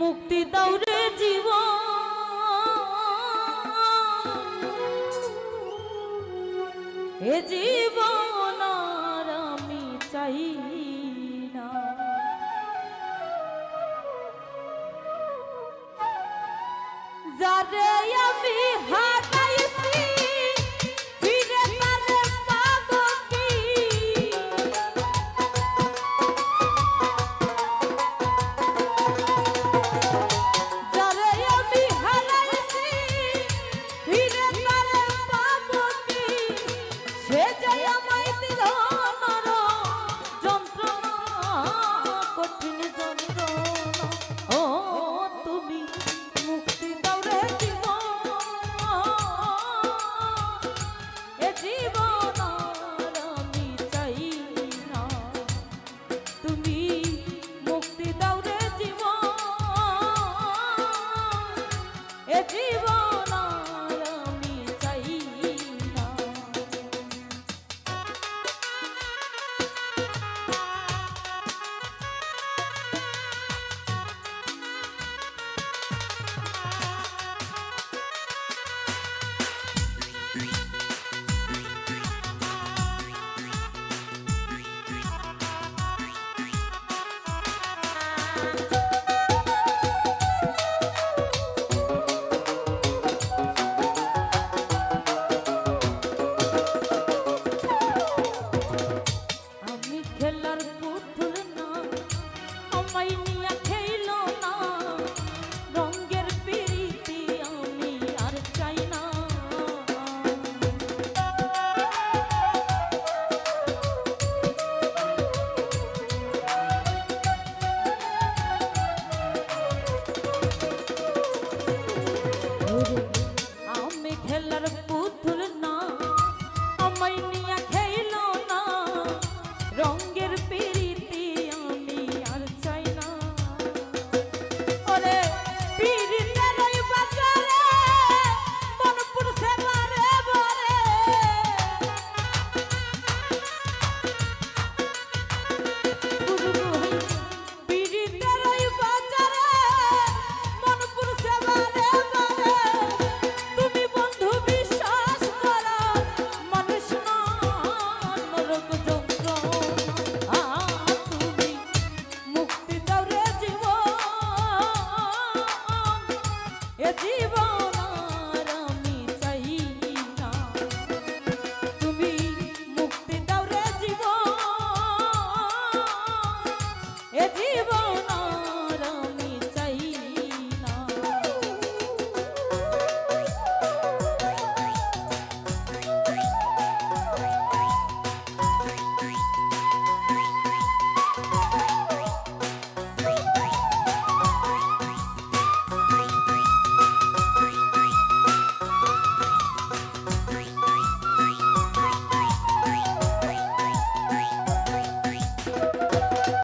মুক্তি দাও রে জীবন, এ জীবন আর আমি চাই না। যারে আমি হারাইছি ফিরে তারে পাবো কি? যারে আমি হারাইছি ফিরে তারে পাবো কি? সে যে আমায় দিল যন্ত্রণা, কঠিন যন্ত্রণা। ও তুমি মুক্তি দাও রে জীবন, এ জীবন আর আমি চাই না। তুমি মুক্তি দাও রে জীবন, এ জীবন